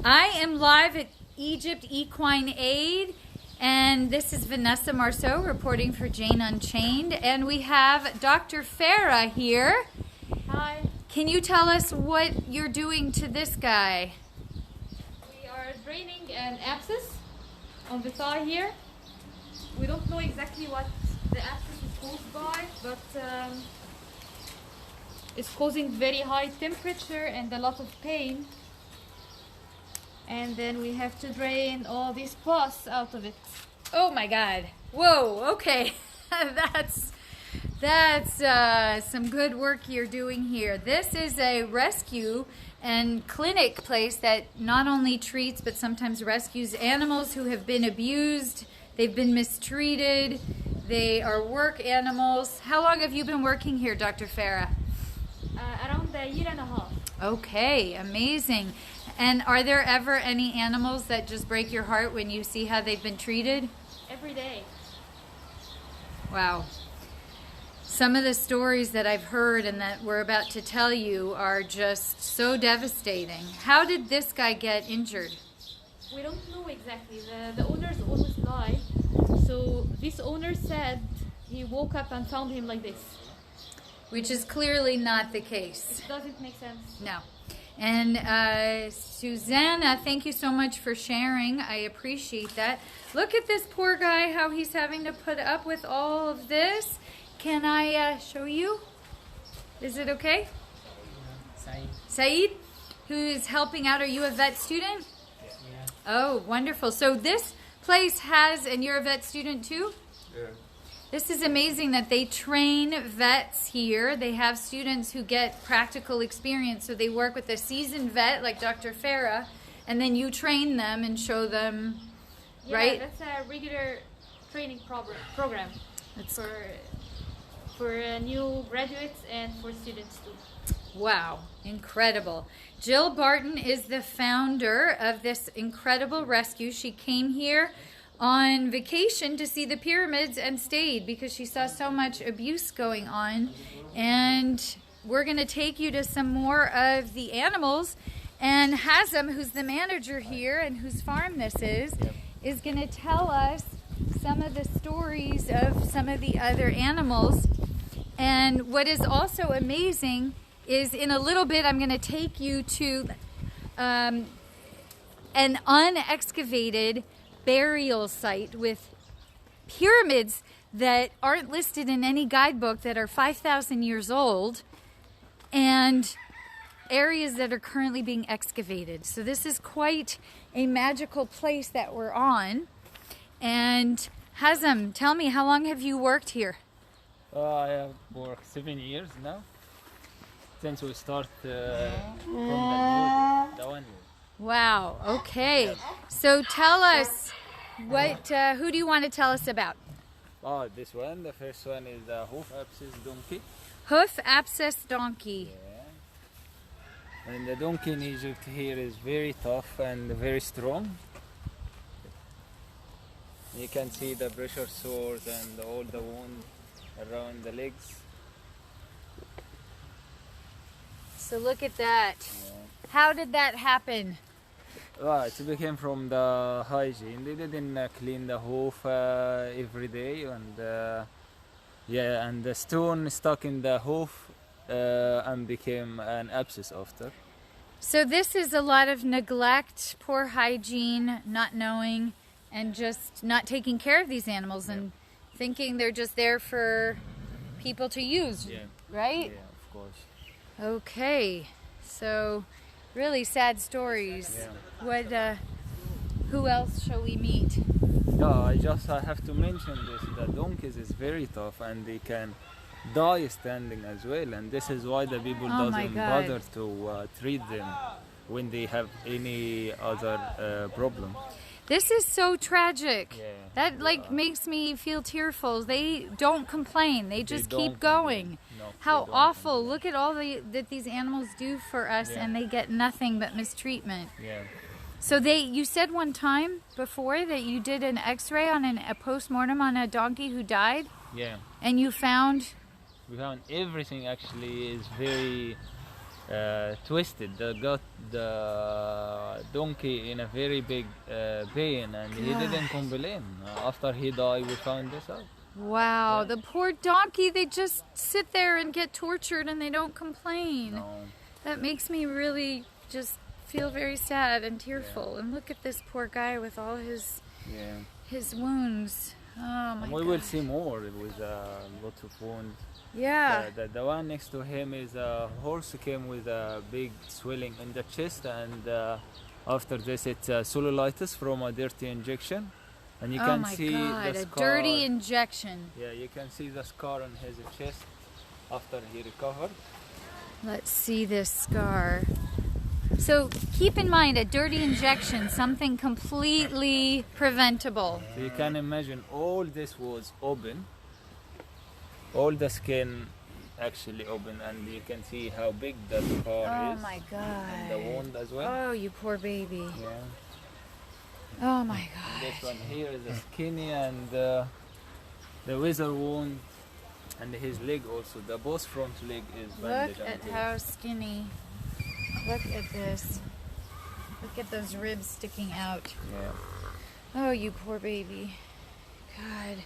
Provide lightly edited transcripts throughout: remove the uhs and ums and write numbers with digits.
I am live at Egypt Equine Aid, and this is Vanessa Marceau reporting for Jane Unchained, and we have Dr. Farrah here. Hi. Can you tell us what you're doing to this guy? We are draining an abscess on the thigh here. We don't know exactly what the abscess is caused by, but it's causing very high temperature and a lot of pain. And then we have to drain all this pus out of it. Oh my God. Whoa, okay. That's some good work you're doing here. This is a rescue and clinic place that not only treats but sometimes rescues animals who have been abused, they've been mistreated, they are work animals. How long have you been working here, Dr. Farrah? Around a year and a half. Okay, amazing. And are there ever any animals that just break your heart when you see how they've been treated? Every day. Wow. Some of the stories that I've heard and that we're about to tell you are just so devastating. How did this guy get injured? We don't know exactly. The owners always lie. So this owner said he woke up and found him like this. Which is clearly not the case. It doesn't make sense. No. And Susanna, thank you so much for sharing. I appreciate that. Look at this poor guy, how he's having to put up with all of this. Can I show you? Is it okay? Saeed, who is helping out. Are you a vet student? Yeah. Oh, wonderful. So this place has, and you're a vet student too? Yeah. This is amazing that they train vets here. They have students who get practical experience. So they work with a seasoned vet like Dr. Farrah, and then you train them and show them, Yeah, right? That's a regular training program for new graduates and for students too. Wow, incredible. Jill Barton is the founder of this incredible rescue. She came here on vacation to see the pyramids and stayed because she saw so much abuse going on. And we're going to take you to some more of the animals. And Hazem, who's the manager here and whose farm this is going to tell us some of the stories of some of the other animals. And what is also amazing is in a little bit I'm going to take you to an unexcavated burial site with pyramids that aren't listed in any guidebook that are 5,000 years old and areas that are currently being excavated. So this is quite a magical place that we're on. And Hazem, tell me, how long have you worked here? I have worked 7 years now since we start from the one. Wow, okay. So tell us, who do you want to tell us about? Oh, this one, the first one is the hoof abscess donkey. Hoof abscess donkey. Yeah. And the donkey in Egypt here is very tough and very strong. You can see the pressure sores and all the wounds around the legs. So look at that. Yeah. How did that happen? It became from the hygiene. They didn't clean the hoof every day, and and the stone stuck in the hoof and became an abscess after. So this is a lot of neglect, poor hygiene, not knowing, and just not taking care of these animals and thinking they're just there for people to use, right? Yeah, of course. Okay, so really sad stories. Yeah. Who else shall we meet? Yeah, I have to mention this. The donkeys is very tough and they can die standing as well. And this is why the people doesn't bother to treat them when they have any other problem. This is so tragic. Yeah, That makes me feel tearful. They don't complain. They just keep going. No, How awful. Look at all that these animals do for us and they get nothing but mistreatment. Yeah. So you said one time before that you did an x-ray on a post-mortem on a donkey who died? Yeah. And you found? We found everything actually is very twisted. They got the donkey in a very big pain, and he didn't complain. After he died, we found this out. Wow, the poor donkey, they just sit there and get tortured and they don't complain. No. That makes me really just feel very sad and tearful. And look at this poor guy with all his wounds. Oh my God. We will see more with lots of wounds. Yeah. The one next to him is a horse came with a big swelling in the chest, and after this it's cellulitis from a dirty injection. And you can see God, the a scar. dirty injection. Yeah, you can see the scar on his chest after he recovered. Let's see this scar. So keep in mind, a dirty injection, something completely preventable. So you can imagine all this was open. All the skin actually open, and you can see how big the scar is. Oh my God. And the wound as well. Oh, you poor baby. Yeah. Oh my God. This one here is a skinny, and the wither wound, and his leg also. The both front leg is bandaged. Look at how skinny. Look at this. Look at those ribs sticking out. Yeah. Oh, you poor baby. God.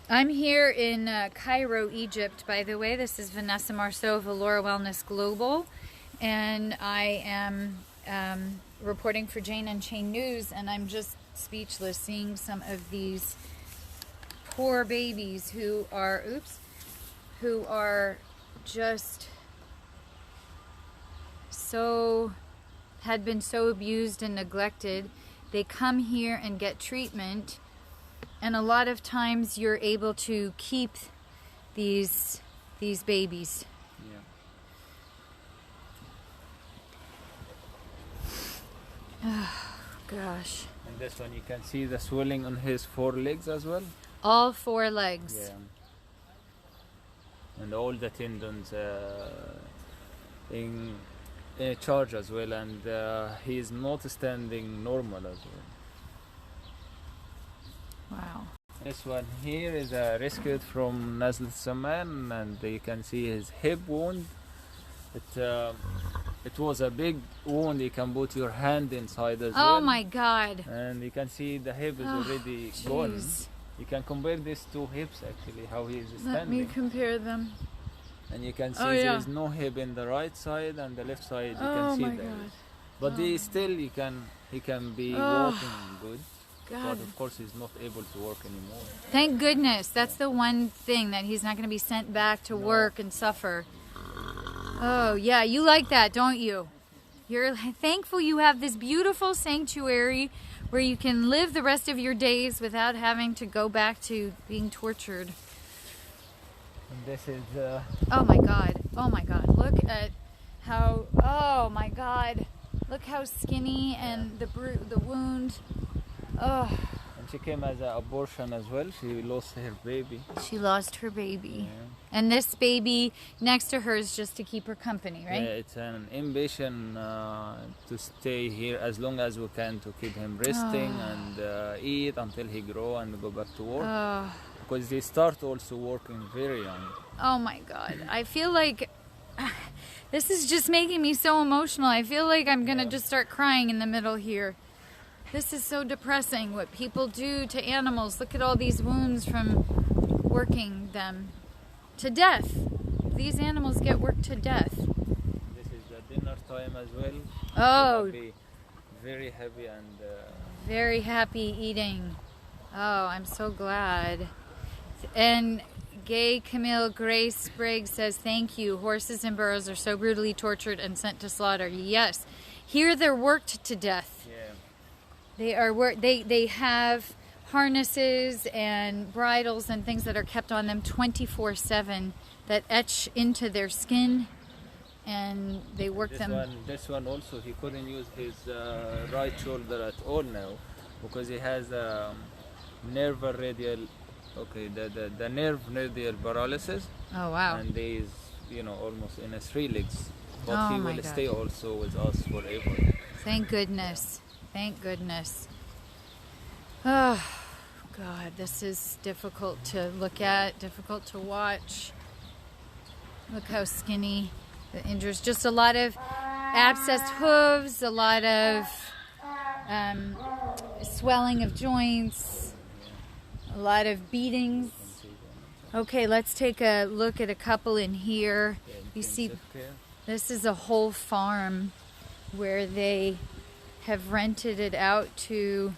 I'm here in Cairo, Egypt, by the way. This is Vanessa Marceau of Allura Wellness Global, and I am reporting for Jane and Chain News, and I'm just speechless seeing some of these poor babies who are just had been so abused and neglected. They come here and get treatment, and a lot of times you're able to keep these babies. Yeah. Oh gosh. And this one you can see the swelling on his forelegs as well. All four legs. Yeah. And all the tendons in charge as well, and he is not standing normal as well. Wow. This one here is rescued from Nazl Saman, and you can see his hip wound. It was a big wound. You can put your hand inside as well. Oh my God. And you can see the hip is already gone. You can compare these two hips actually, how he is standing. Let me compare them. And you can see there is no hip in the right side, and the left side you can see there. But he can be walking good. But of course he's not able to work anymore. Thank goodness. That's the one thing, that he's not going to be sent back to work and suffer. Oh yeah, you like that, don't you? You're thankful you have this beautiful sanctuary where you can live the rest of your days without having to go back to being tortured. And this is oh my God. Oh my God. Look at how, oh my God. Look how skinny and the wound. Oh. and she came as an abortion as well. She lost her baby. She lost her baby. Yeah. And this baby next to her is just to keep her company, right? Yeah, it's an invitation to stay here as long as we can, to keep him resting and eat until he grow and go back to work. Because they start also working very young. Oh my God. I feel like this is just making me so emotional. I feel like I'm going to just start crying in the middle here. This is so depressing, what people do to animals. Look at all these wounds from working them to death. These animals get worked to death. This is the dinner time as well. Oh. Be very happy and... very happy eating. Oh, I'm so glad. And Gay Camille Grace Briggs says, thank you. Horses and burros are so brutally tortured and sent to slaughter. Yes. Here they're worked to death. Yeah. They have harnesses and bridles and things that are kept on them 24/7 that etch into their skin, and they work them. This one also, he couldn't use his right shoulder at all now because he has nerve radial. Okay, the nerve radial paralysis. Oh wow! And he is, almost in his 3 legs, but he will stay also with us forever. Thank goodness. Thank goodness. Oh, God, this is difficult to look at, difficult to watch. Look how skinny. the injuries. Just a lot of abscessed hooves, a lot of swelling of joints, a lot of beatings. Okay, let's take a look at a couple in here. You see, this is a whole farm where they have rented it out to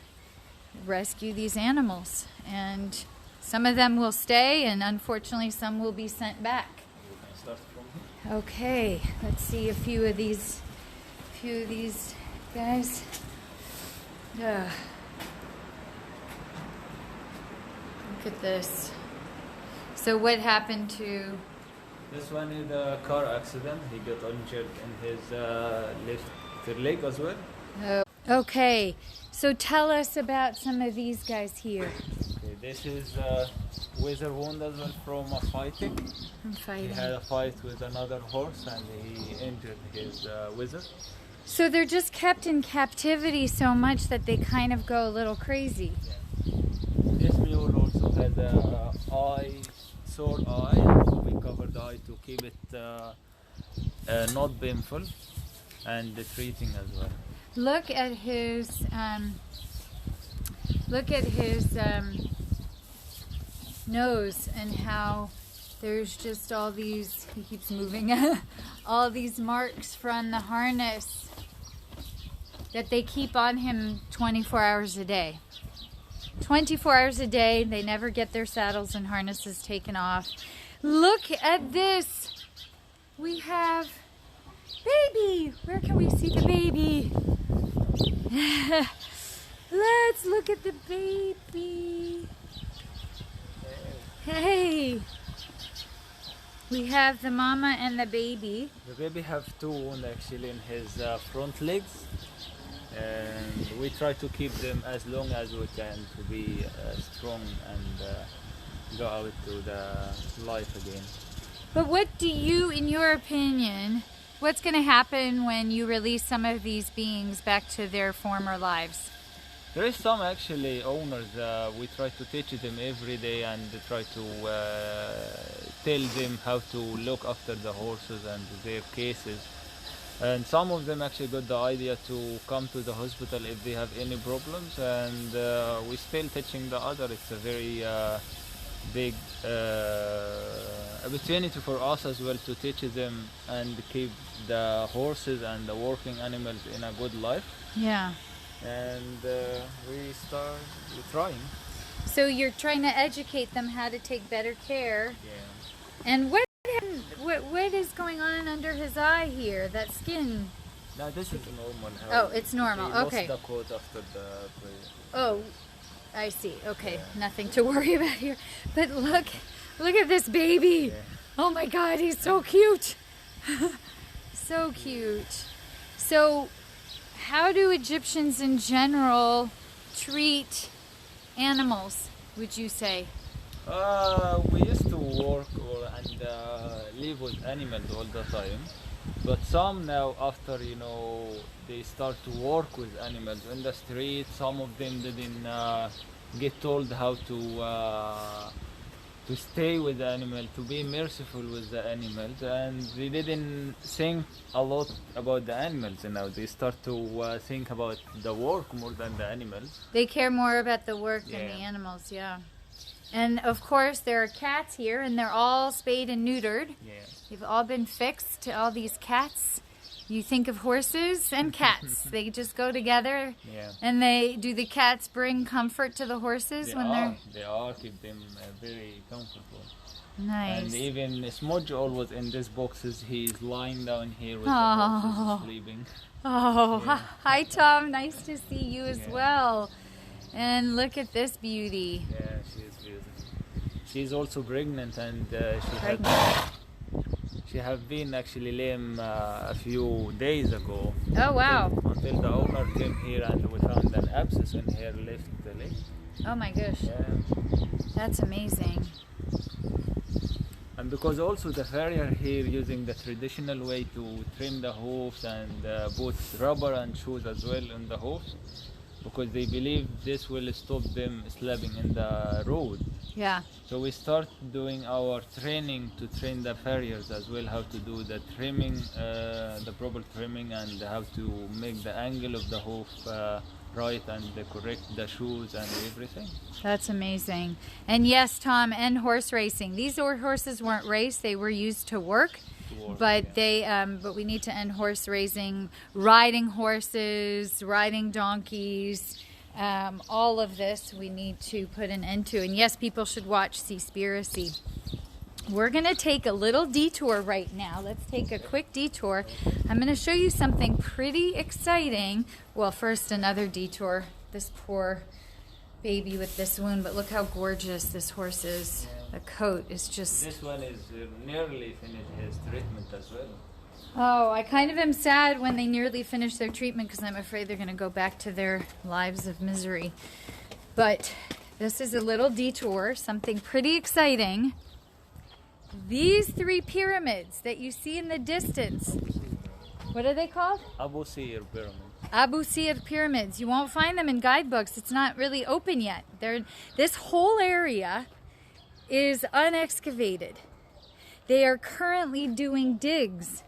rescue these animals. And some of them will stay, and unfortunately some will be sent back. Okay, let's see a few of these guys. Look at this. So what happened to... This one is a car accident. He got injured in his left leg as well. Okay, so tell us about some of these guys here. Okay, this is wither wound as well from a fighting. He had a fight with another horse and he injured his wither. So they're just kept in captivity so much that they kind of go a little crazy. Yeah. This mule also has a sore eye, and we covered the eye to keep it not painful, and the treating as well. Look at his nose and how there's just all these, he keeps moving, all these marks from the harness that they keep on him 24 hours a day. 24 hours a day, they never get their saddles and harnesses taken off. Look at this. We have baby. Where can we see the baby? Let's look at the baby. Hey. We have the mama and the baby. The baby have 2 wounds actually in his front legs. And we try to keep them as long as we can to be strong and go out to the life again. But what do you, in your opinion, what's going to happen when you release some of these beings back to their former lives? There is some actually owners, we try to teach them every day and try to tell them how to look after the horses and their cases. And some of them actually got the idea to come to the hospital if they have any problems, and we're still teaching the other. It's a very big opportunity for us as well to teach them and keep the horses and the working animals in a good life. Yeah. And we're trying. So you're trying to educate them how to take better care. Yeah. And what is going on under his eye here? That skin? No, this is normal. Oh, it's normal. Okay. Lost the coat after the play. Oh, I see. Okay, yeah. Nothing to worry about here. But look at this baby. Yeah. Oh my God, he's so cute. So cute. So, how do Egyptians in general treat animals, would you say? We used to work and live with animals all the time, but some now after they start to work with animals in the street, some of them didn't get told how to stay with the animal, to be merciful with the animals, and they didn't think a lot about the animals. And now they start to think about the work more than the animals. They care more about the work than the animals, yeah. And of course there are cats here, and they're all spayed and neutered. Yeah. They've all been fixed, all these cats. You think of horses and cats. They just go together. Yeah. And do the cats bring comfort to the horses They are keep them very comfortable. Nice. And even Smudge always in these boxes, he's lying down here with the horses sleeping. Oh, yeah. Hi Tom, nice to see you as well. And look at this beauty. Yeah, she is beautiful. She's also pregnant, and she have been actually lame a few days ago. Oh wow! Until the owner came here and we found an abscess in her left leg. Oh my gosh! Yeah. That's amazing. And because also the farrier here using the traditional way to trim the hooves and put rubber and shoes as well on the hooves. because they believe this will stop them sleeping in the road. Yeah. So we start doing our training to train the farriers as well, how to do the trimming, the proper trimming, and how to make the angle of the hoof right, and correct the shoes and everything. That's amazing. And yes, Tom, and horse racing. These horses weren't raced; they were used to work. But but we need to end horse racing, riding horses, riding donkeys. All of this we need to put an end to. And yes, people should watch Seaspiracy. We're going to take a little detour right now. Let's take a quick detour. I'm going to show you something pretty exciting. Well, first another detour. This poor baby with this wound, but look how gorgeous this horse is. The coat is just... This one is nearly finished his treatment as well. Oh, I kind of am sad when they nearly finish their treatment because I'm afraid they're going to go back to their lives of misery. But this is a little detour, something pretty exciting. These three pyramids that you see in the distance, what are they called? Abu Sir Pyramid. Abu Sir Pyramids. You won't find them in guidebooks. It's not really open yet. This whole area is unexcavated. They are currently doing digs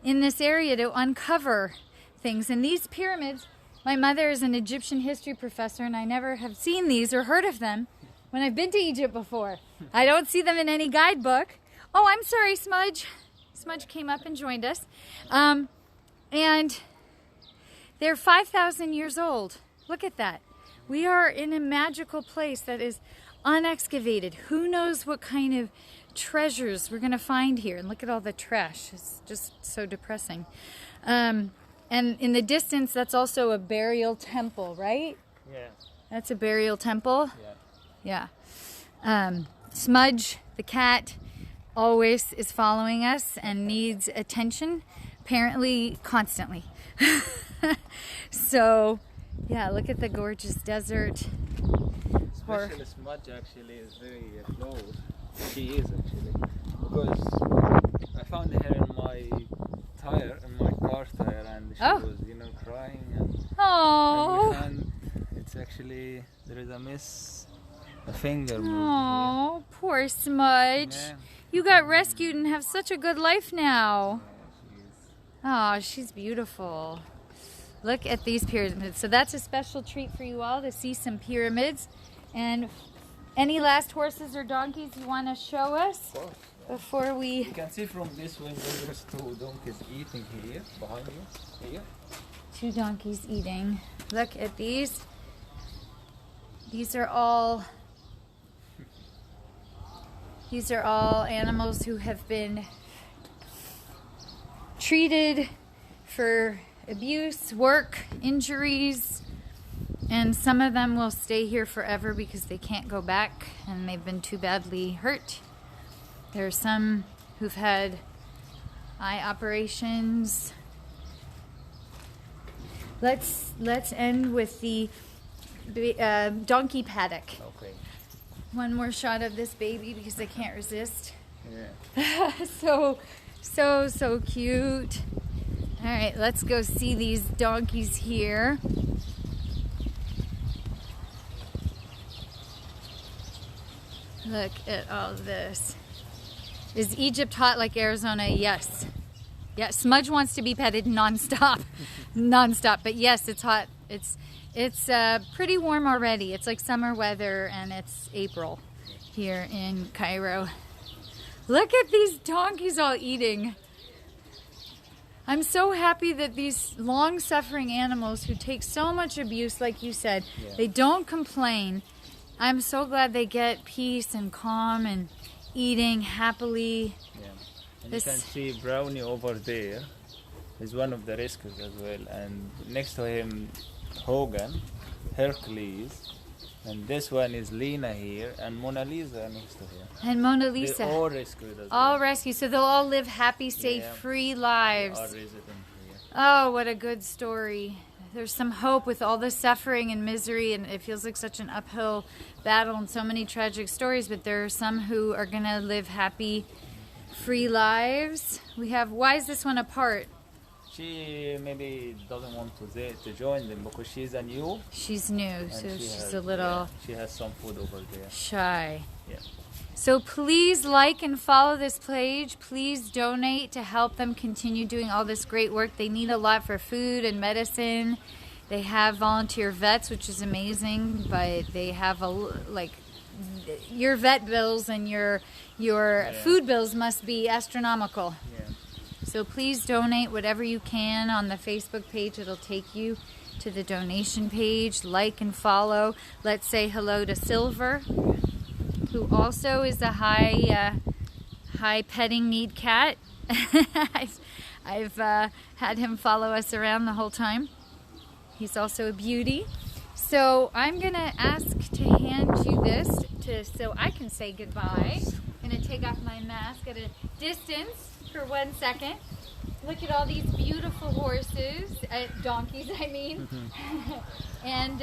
in this area to uncover things. And these pyramids, my mother is an Egyptian history professor, and I never have seen these or heard of them when I've been to Egypt before. I don't see them in any guidebook. Oh, I'm sorry, Smudge. Smudge came up and joined us. And they're 5,000 years old. Look at that. We are in a magical place that is unexcavated. Who knows what kind of treasures we're going to find here. And look at all the trash. It's just so depressing. And in the distance, that's also a burial temple, right? Yeah. That's a burial temple? Yeah. Yeah. Smudge, the cat, always is following us and needs attention, apparently constantly. So, yeah, look at the gorgeous desert. Especially Smudge actually is very close. She is actually, because I found her in my tire, in my car tire, and she was, crying. Oh. And it's actually, there is a finger moved Oh, poor Smudge. Yeah. You got rescued and have such a good life now. Oh, she's beautiful. Look at these pyramids. So that's a special treat for you all to see some pyramids. And any last horses or donkeys you want to show us before we... You can see from this window there's two donkeys eating here, behind you. Here. Two donkeys eating. Look at these. These are all animals who have been treated for abuse, work, injuries, and some of them will stay here forever because they can't go back and they've been too badly hurt. There are some who've had eye operations. Let's end with the donkey paddock. Okay. One more shot of this baby because I can't resist. Yeah. So cute. All right, let's go see these donkeys here. Look at all this. Is Egypt hot like Arizona? Yes. Yeah, Smudge wants to be petted nonstop. Nonstop. But yes, it's hot. It's pretty warm already. It's like summer weather, and it's April here in Cairo. Look at these donkeys all eating. I'm so happy that these long-suffering animals who take so much abuse, like you said, they don't complain. I'm so glad they get peace and calm and eating happily. Yeah. And you can see Brownie over there. He's one of the rescues as well. And next to him, Hogan, Hercules, and this one is Lena here, and Mona Lisa next to her. And Mona Lisa. They're all rescued as well. All rescued, so they'll all live happy, safe, free lives. They are resident here. Oh, what a good story. There's some hope with all the suffering and misery, and it feels like such an uphill battle and so many tragic stories, but there are some who are going to live happy, free lives. We have, why is this one apart? she maybe doesn't want to join them because she's a new. She's new, And so she she's has, a little she has some food over there. shy. Yeah. So please like and follow this page. Please donate to help them continue doing all this great work. They need a lot for food and medicine. They have volunteer vets, which is amazing, but they have your vet bills and your food bills must be astronomical. Yeah. So please donate whatever you can on the Facebook page. It'll take you to the donation page. Like and follow. Let's say hello to Silver, who also is a high petting need cat. I've had him follow us around the whole time. He's also a beauty. So I'm gonna ask to hand you this so I can say goodbye. I'm gonna take off my mask at a distance for 1 second. Look at all these beautiful horses, donkeys I mean. And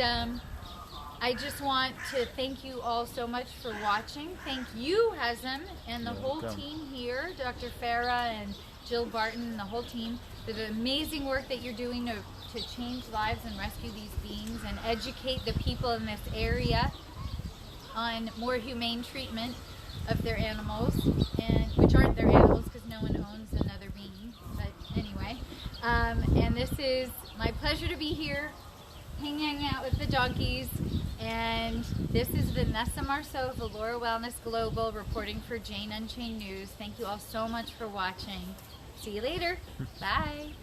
I just want to thank you all so much for watching. Thank you, Hazem, and the whole team here, Dr. Farrah and Jill Barton and the whole team, for the amazing work that you're doing to change lives and rescue these beings and educate the people in this area on more humane treatment of their animals, and which aren't their animals because no one owns another being. But anyway, and this is my pleasure to be here, hanging out with the donkeys. And this is Vanessa Marceau of Allura Wellness Global reporting for Jane Unchained News. Thank you all so much for watching. See you later. Bye.